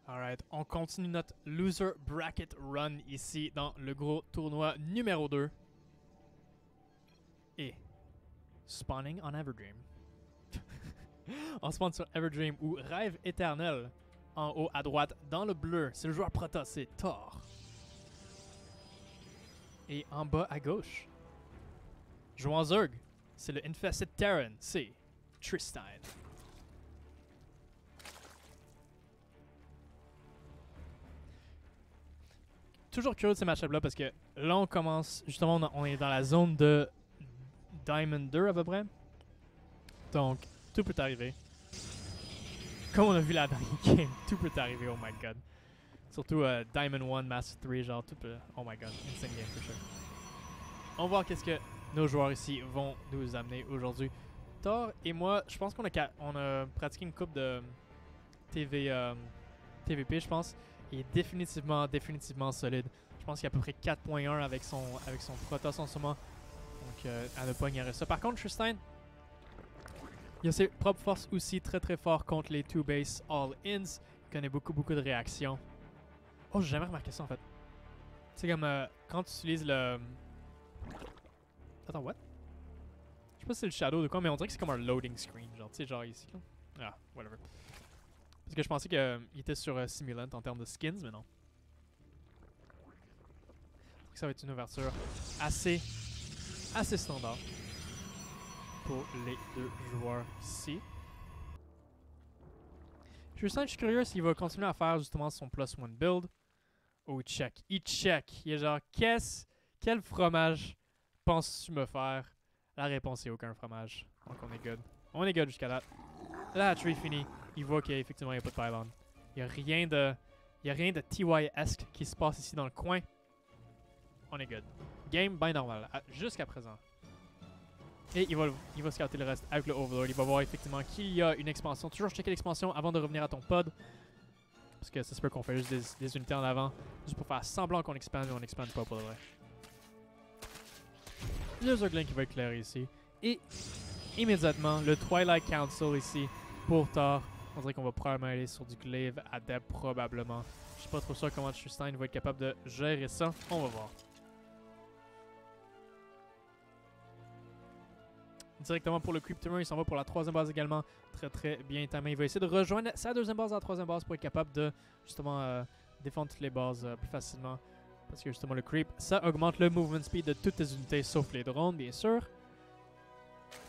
Alright, on continue notre loser bracket run ici dans le gros tournoi numéro 2. Et spawning on Everdream. On spawn sur Everdream ou Rêve éternel en haut à droite dans le bleu. C'est le joueur Protoss, c'est Thor. Et en bas à gauche, jouant Zerg, c'est le Infested Terran, c'est Tristan. Toujours curieux de ces match-ups là parce que là on commence, justement on est dans la zone de Diamond 2 à peu près. Donc tout peut arriver. Comme on a vu la dernière game, tout peut arriver, oh my god. Surtout Diamond 1, Master 3, genre tout peut... Oh my god, insane game for sure. On va voir qu'est-ce que nos joueurs ici vont nous amener aujourd'hui. Thor et moi, je pense qu'on a pratiqué une coupe de TVP, je pense. Il est définitivement solide. Je pense qu'il y a à peu près 4.1 avec son Protoss en ce moment. Donc à ne pas ignorer ça. Par contre, Tristan, il a ses propres forces aussi très fort contre les 2-base all-ins. Il connaît beaucoup de réactions. Oh, j'ai jamais remarqué ça en fait. C'est comme quand tu utilises le... Attends, what? Je sais pas si c'est le shadow de quoi, mais on dirait que c'est comme un loading screen. Genre, tu sais, genre ici. Là. Ah, whatever. Parce que je pensais qu'il était sur Simulant en termes de skins, mais non. Donc ça va être une ouverture assez standard pour les deux joueurs ici. Je suis curieux s'il va continuer à faire justement son plus one build. Oh, il check. Il est genre, quel fromage penses-tu me faire? La réponse est aucun fromage. Donc on est good. On est good jusqu'à là. Là, la tree finie. Il voit qu'effectivement il n'y a pas de pylon. Il n'y a rien de TY-esque qui se passe ici dans le coin. On est good. Game bien normal, jusqu'à présent. Et il va scouter le reste avec le Overlord. Il va voir effectivement qu'il y a une expansion. Toujours checker l'expansion avant de revenir à ton pod. Parce que ça se peut qu'on fait juste des unités en avant. Juste pour faire semblant qu'on expande, mais on expande pas pour le vrai. Le Zerglin qui va éclairer ici. Et immédiatement, le Twilight Council ici pour Thor. On dirait qu'on va probablement aller sur du Glaive Adept probablement. Je suis pas trop sûr comment Tristan va être capable de gérer ça. On va voir. Directement pour le Cryptomer, il s'en va pour la troisième base également. Très bien tamé. Il va essayer de rejoindre sa deuxième base à la troisième base pour être capable de justement défendre toutes les bases plus facilement. Parce que justement le creep, ça augmente le movement speed de toutes les unités sauf les drones bien sûr.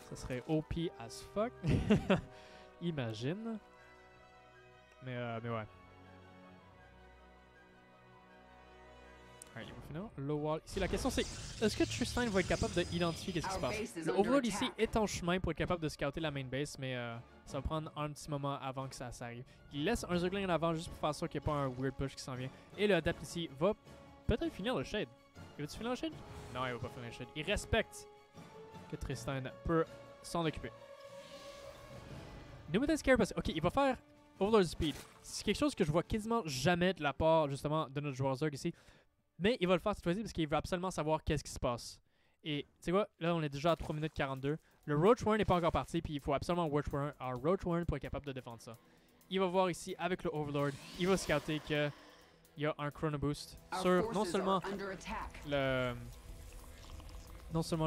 Ça serait OP as fuck. Imagine. Mais ouais. Alright, il va finir. Low wall. Ici, la question c'est, est-ce que Tristan va être capable d'identifier qu'est-ce qui se passe? Le Overlord ici est en chemin pour être capable de scouter la main base, mais ça va prendre un petit moment avant que ça arrive. Il laisse un Zerglin en avant juste pour faire sûr qu'il n'y a pas un weird push qui s'en vient. Et le Adept ici va peut-être finir le shade. Il va-tu finir le shade? Non, il va pas finir le shade. Il respecte que Tristan peut s'en occuper. Numited Scare parce que, ok, il va faire Overlord Speed. C'est quelque chose que je vois quasiment jamais de la part justement de notre joueur Zerg ici. Mais il va le faire cette fois-ci parce qu'il veut absolument savoir qu'est-ce qui se passe. Et tu sais quoi, là on est déjà à 3 minutes 42. Le Roach Warren n'est pas encore parti, puis il faut absolument Roach Warren pour être capable de défendre ça. Il va voir ici avec le Overlord, il va scouter qu'il y a un Chrono Boost sur non seulement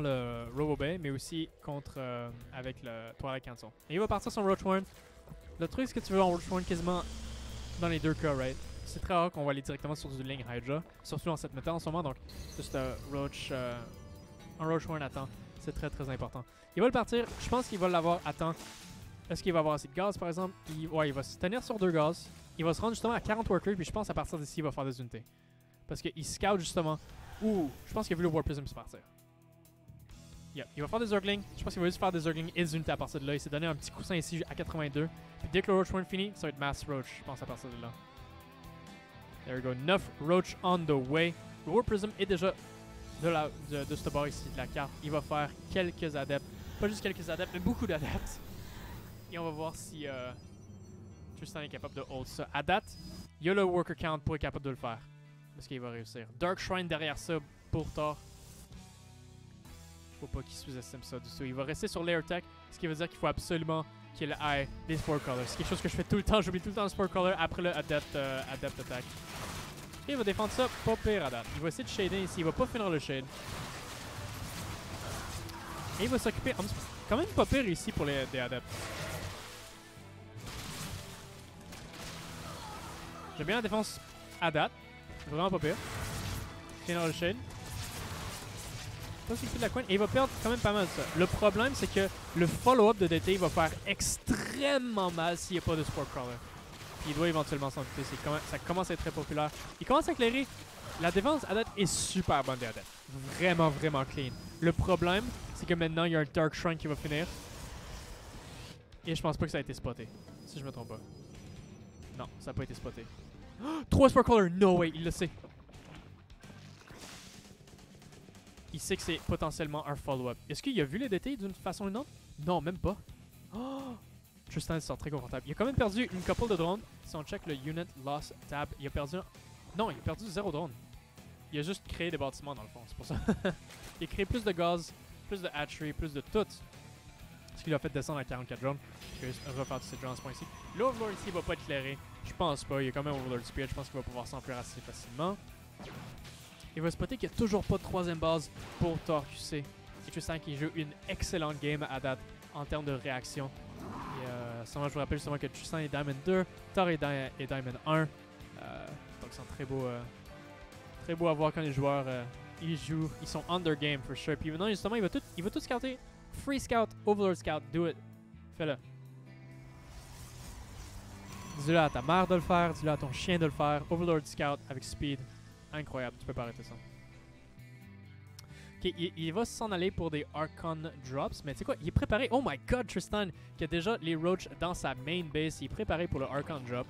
le Robo Bay, mais aussi contre avec le Twilight Council. Et il va partir son Roach Warren. Le truc c'est que tu veux un Roach Warren quasiment dans les deux cas, right? C'est très rare qu'on va aller directement sur du Ling Hydra, surtout dans cette méta en ce moment, donc juste un Roach Warren à temps, c'est très important. Il va le partir, je pense qu'il va l'avoir à temps. Est-ce qu'il va avoir assez de gaz par exemple? Ouais, il va se tenir sur 2 gaz, il va se rendre justement à 40 workers, puis je pense à partir d'ici il va faire des unités. Parce qu'il scout justement, ouh, je pense qu'il a vu le War Prism se partir. Yeah, il va faire des Zerglings, je pense qu'il va juste faire des Zerglings et des unités à partir de là, il s'est donné un petit coussin ici à 82. Puis dès que le Roach Warren finit, ça va être Mass Roach, je pense à partir de là. There we go. 9 Roach on the way. Le War Prism est déjà de ce bord ici de la carte. Il va faire quelques adeptes. Pas juste quelques adeptes, mais beaucoup d'adeptes. Et on va voir si Tristan est capable de hold ça. À date, il y a le worker count pour être capable de le faire. Est-ce qu'il va réussir? Dark Shrine derrière ça pour Thor. Faut pas qu'il sous-estime ça du tout. Il va rester sur Lair Tech, ce qui veut dire qu'il faut absolument qui est le high des Spore Colors. C'est quelque chose que je fais tout le temps. J'oublie tout le temps le Spore Color après le Adept Attack. Et il va défendre ça pas pire à date. Il va essayer de shader ici. Il va pas finir le shade. Et il va s'occuper. Quand même pas pire ici pour les Adepts. J'aime bien la défense à date. Vraiment pas pire. Finir le shade. Pas s'il fait de la coin. Et il va perdre quand même pas mal de ça. Le problème, c'est que le follow-up de DT va faire extrêmement mal s'il n'y a pas de Spore Crawler. Puis il doit éventuellement s'en douter. Ça commence à être très populaire. Il commence à éclairer. La défense à date est super bonne des Adepts. Vraiment, vraiment clean. Le problème, c'est que maintenant, il y a un Dark Shrine qui va finir. Et je pense pas que ça a été spoté. Si je me trompe pas. Non, ça n'a pas été spoté. 3 Spore Crawler! No way! Il le sait. Il sait que c'est potentiellement un follow-up. Est-ce qu'il a vu les DT d'une façon ou d'une autre? Non, même pas. Oh! Tristan sort très confortable. Il a quand même perdu une couple de drones. Si on check le Unit Loss tab, il a perdu... Non, il a perdu 0 drone. Il a juste créé des bâtiments dans le fond, c'est pour ça. Il a créé plus de gaz, plus de hatchery, plus de tout. Ce qui l'a fait descendre à 44 drones. Je vais refaire tous ces drones à ce point-ci. L'Overlord ici va pas éclairer. Je pense pas. Il y a quand même Overlord Speed. Je pense qu'il va pouvoir s'enfuir assez facilement. Il va spotter qu'il n'y a toujours pas de troisième base pour Thor QC. Et Tristan qui joue une excellente game à date en termes de réaction. Et je vous rappelle justement que Tristan est Diamond 2, Thor est Diamond 1. Donc c'est très beau à voir quand les joueurs ils jouent. Ils sont under game for sure. Puis maintenant justement il va tout scouter. Free scout, Overlord scout, do it. Fais-le. Dis-le à ta mère de le faire, dis-le à ton chien de le faire. Overlord scout avec speed. Incroyable, tu peux pas arrêter ça. Ok, il va s'en aller pour des Archon drops, mais tu sais quoi, il est préparé. Oh my god, Tristan, qui a déjà les Roach dans sa main base, il est préparé pour le Archon drop.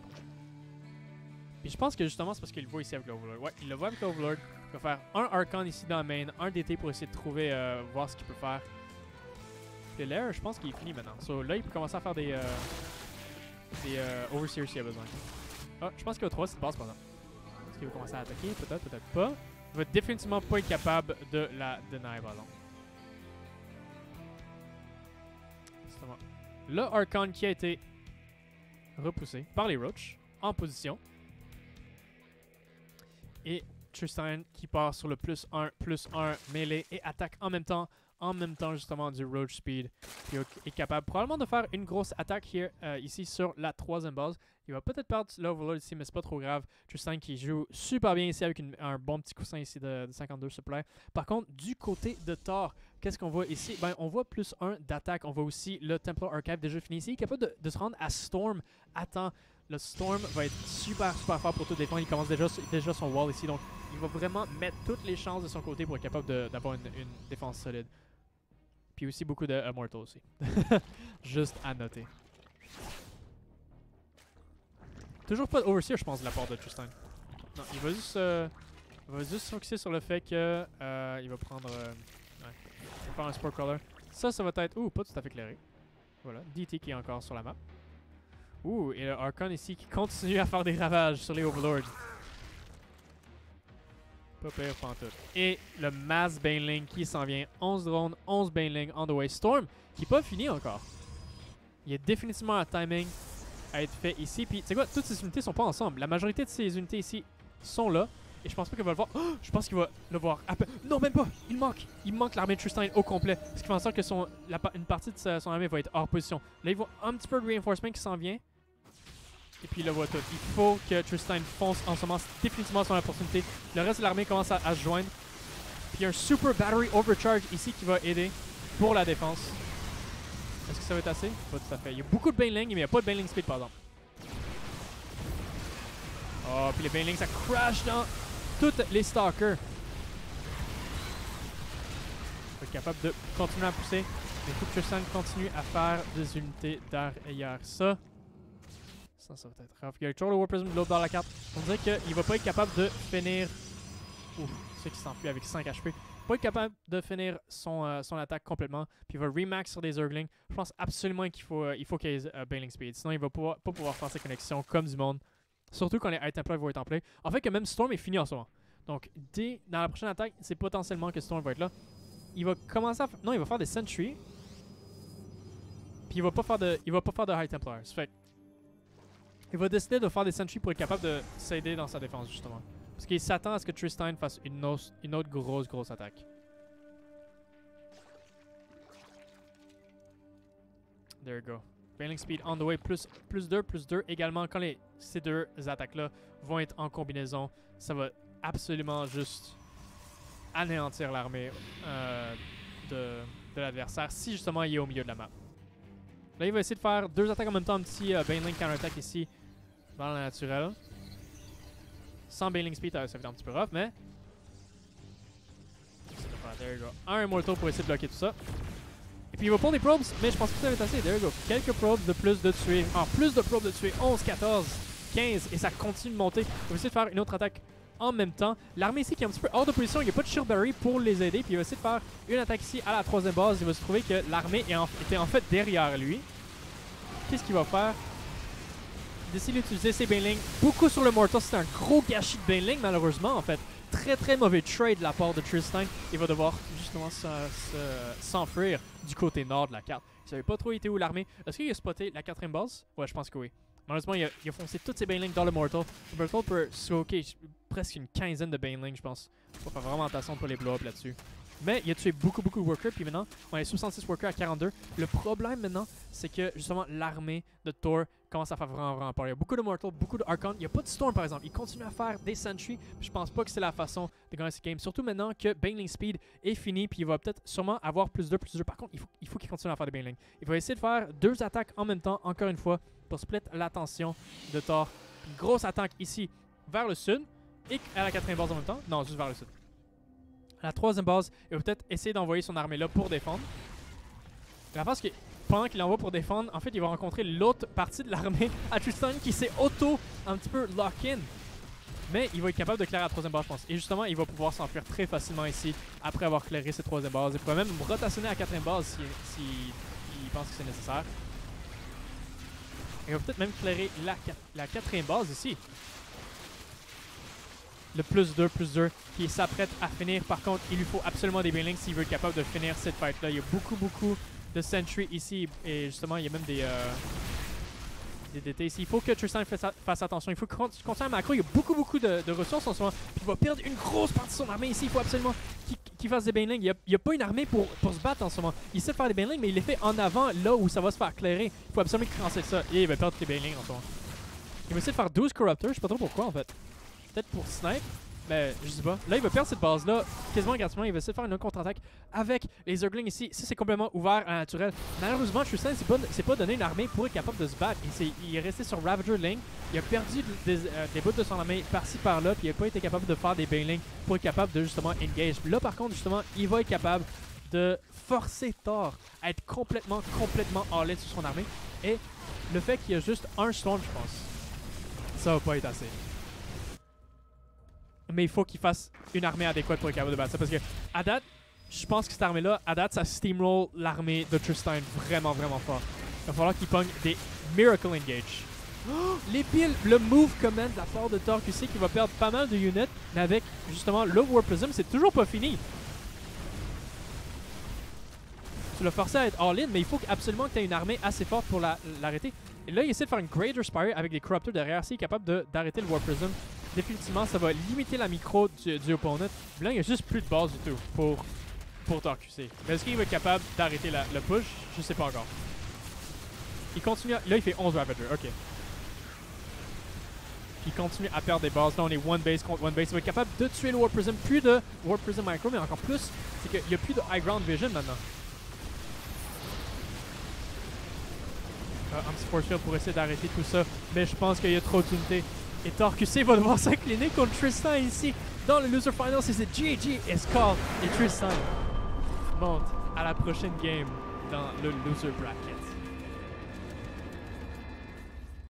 Puis je pense que justement c'est parce qu'il le voit ici avec l'Overlord. Ouais, il le voit avec l'Overlord. Il va faire un Archon ici dans la main, un DT pour essayer de trouver, voir ce qu'il peut faire. Puis l'air, je pense qu'il est fini maintenant. So là, il peut commencer à faire des Overseers s'il a besoin. Ah, je pense qu'il y a 3 cette base pendant. Est-ce qu'il va commencer à attaquer? Peut-être, peut-être pas. Il va définitivement pas être capable de la deny, par exemple. Justement. Le Archon qui a été repoussé par les Roach en position. Et Tristan qui part sur le +1 mêlée et attaque en même temps justement du Roach Speed. Qui est capable probablement de faire une grosse attaque ici sur la 3e base. Il va peut-être perdre l'Overlord ici, mais c'est pas trop grave. Tristan qui joue super bien ici avec un bon petit coussin ici de 52 supply. Par contre, du côté de Thor, qu'est-ce qu'on voit ici? Ben, on voit +1 d'attaque. On voit aussi le Templar Archive déjà fini ici. Il est capable de se rendre à Storm à temps. Le Storm va être super fort pour tout défendre. Il commence déjà son wall ici. Donc, il va vraiment mettre toutes les chances de son côté pour être capable d'avoir une défense solide. Puis aussi beaucoup de Immortal aussi. Juste à noter. Toujours pas d'Overseer, je pense, de la part de Tristan. Non, il va juste se focuser sur le fait que il va prendre... il va faire un Spore Crawler. Ça va être... Ouh, pas tout à fait éclairé. Voilà, DT qui est encore sur la map. Ouh, et le Archon ici qui continue à faire des ravages sur les Overlords. Pas pire pantoute. Et le Mass Baneling qui s'en vient. 11 drones, 11 Baneling on the way. Storm qui n'est pas fini encore. Il y a définitivement un timing à être fait ici. Puis, tu sais quoi, toutes ces unités sont pas ensemble. La majorité de ces unités ici sont là. Et je pense pas qu'il va le voir. Oh, je pense qu'il va le voir. Non, même pas. Il manque l'armée de Tristan au complet. Ce qui fait en sorte que une partie de son armée va être hors position. Là, il voit un petit peu de reinforcement qui s'en vient. Et puis il le voit tout. Il faut que Tristan fonce en ce moment. C'est définitivement son opportunité. Le reste de l'armée commence à se joindre. Puis il y a un Super Battery Overcharge ici qui va aider pour la défense. Est-ce que ça va être assez? Pas tout à fait. Il y a beaucoup de Baneling, mais il n'y a pas de Baneling Speed par exemple. Oh, puis les Baneling, ça crash dans toutes les Stalkers. Il va être capable de continuer à pousser. Mais il faut que Tristan continue à faire des unités derrière ça. Ça va être grave. Il y a toujours le War Prism de l'autre dans la carte. On dirait qu'il va pas être capable de finir... Ouh, c'est qu'il s'enfuit avec 5 HP. Pas être capable de finir son attaque complètement. Puis il va remax sur des Zergling. Je pense absolument qu'il faut qu'il y ait Baneling Speed. Sinon, il va pas pouvoir faire ses connexions comme du monde. Surtout quand les High Templars vont être en play. En fait, que même Storm est fini en ce moment. Donc, dans la prochaine attaque, c'est potentiellement que Storm va être là. Il va commencer à... Non, il va faire des Sentry. Puis il va pas faire de High Templar. Fait que il va décider de faire des sentries pour être capable de s'aider dans sa défense, justement. Parce qu'il s'attend à ce que Tristane fasse une autre grosse attaque. There you go. Baneling Speed on the way, plus 2 également. Quand ces deux attaques-là vont être en combinaison, ça va absolument juste anéantir l'armée de l'adversaire si justement il est au milieu de la map. Là, il va essayer de faire 2 attaques en même temps, un petit Baneling counter-attack ici dans la naturelle. Sans Baneling Speed, ça va être un petit peu rough, mais... There you go. Un Immortal pour essayer de bloquer tout ça. Et puis il va prendre des probes, mais je pense que ça va être assez. There you go. Quelques probes de plus de tuer. En plus de probes de tuer, 11, 14, 15, et ça continue de monter. Il va essayer de faire une autre attaque en même temps. L'armée ici qui est un petit peu hors de position, il n'y a pas de Shield Barrier pour les aider. Puis il va essayer de faire une attaque ici à la 3e base. Il va se trouver que l'armée était en fait derrière lui. Qu'est-ce qu'il va faire? Il décide d'utiliser ses Banelings beaucoup sur le Mortal. C'est un gros gâchis de Baneling malheureusement en fait. Très mauvais trade de la part de Tristane. Il va devoir justement s'enfuir du côté nord de la carte. Il savait pas trop été où l'armée. Est-ce qu'il a spoté la 4e base? Ouais, je pense que oui. Malheureusement, il a foncé toutes ses Banelings dans le Mortal. Le Mortal peut soaker presque une quinzaine de Banelings, je pense. Faut faire vraiment attention pour les blow-up là-dessus. Mais il a tué beaucoup de workers, puis maintenant, on est 66 workers à 42. Le problème maintenant, c'est que justement, l'armée de Thor commence à faire vraiment peur. Il y a beaucoup de Mortal, beaucoup de Archon. Il n'y a pas de Storm par exemple. Il continue à faire des Sentry. Je pense pas que c'est la façon de gagner ce game. Surtout maintenant que Baneling Speed est fini, puis il va peut-être sûrement avoir plus 2. Par contre, il faut qu'il continue à faire des Baneling. Il va essayer de faire 2 attaques en même temps, encore une fois, pour split l'attention de Thor. Une grosse attaque ici vers le sud et à la 4e base en même temps. Non, juste vers le sud. À la 3e base, il va peut-être essayer d'envoyer son armée là pour défendre. La face que pendant qu'il envoie pour défendre, en fait, il va rencontrer l'autre partie de l'armée à Tristane qui s'est un petit peu lock-in. Mais il va être capable de clairer la 3e base, je pense. Et justement, il va pouvoir s'enfuir très facilement ici après avoir clairé cette 3e base. Il pourrait même rotationner à la 4e base si il pense que c'est nécessaire. Il va peut-être même clairer la 4e base ici. Le plus 2 qui s'apprête à finir. Par contre, il lui faut absolument des Banelings s'il veut être capable de finir cette fight-là. Il y a beaucoup de Sentry ici. Et justement, il y a même des DT ici. Il faut que Tristane fasse attention. Il faut continuer à macro. Il y a beaucoup de ressources en ce moment. Puis il va perdre une grosse partie de son armée ici. Il faut absolument qu'il fasse des Banelings. Il n'y a pas une armée pour se battre en ce moment. Il sait faire des Banelings, mais il les fait en avant, là où ça va se faire clairer. Il faut absolument qu'il cancelle ça. Et il va perdre les Banelings en ce moment. Il va essayer de faire 12 Corruptors. Je sais pas trop pourquoi en fait. Peut-être pour snipe, mais je sais pas. Là, il va perdre cette base-là quasiment gratuitement. Il va essayer de faire une contre-attaque avec les Zerglings ici. Ça, c'est complètement ouvert à la naturelle. Malheureusement, Tristane s'est pas donné une armée pour être capable de se battre. Il est resté sur Ravager Link. Il a perdu des bouts de son armée par-ci par-là. Puis il n'a pas été capable de faire des Banelings pour être capable de justement engage. Là, par contre, justement, il va être capable de forcer Thor à être complètement all-in sur son armée. Et le fait qu'il y a juste un Storm, je pense, ça va pas être assez. Mais il faut qu'il fasse une armée adéquate pour être capable de battre ça. Parce que, à date, je pense que cette armée-là, à date, ça steamroll l'armée de Tristane vraiment fort. Il va falloir qu'il pogne des Miracle Engage. Oh, les piles, le move command de la part de Thor QC qui va perdre pas mal de units. Mais avec, justement, le War Prism, c'est toujours pas fini. Tu l'as forcé à être all-in, mais il faut absolument que tu aies une armée assez forte pour l'arrêter. Et là, il essaie de faire une Greater Spire avec des Corruptors derrière. S'il est capable d'arrêter le War Prism, définitivement, ça va limiter la micro du opponent. Mais là, il n'y a juste plus de base du tout pour Thor QC. Mais est-ce qu'il va être capable d'arrêter le push? Je sais pas encore. Il continue là, il fait 11 Ravager. Ok. Il continue à perdre des bases. Là, on est one base contre one base. Il va être capable de tuer le War Prism. Plus de War Prism Micro, mais encore plus, c'est qu'il n'y a plus de High Ground Vision maintenant. Un petit force field pour essayer d'arrêter tout ça. Mais je pense qu'il y a trop d'unités. Et Thor QC va devoir s'incliner contre Tristane ici dans le Loser Finals. Et c'est GG Escort. Et Tristane monte à la prochaine game dans le Loser Bracket.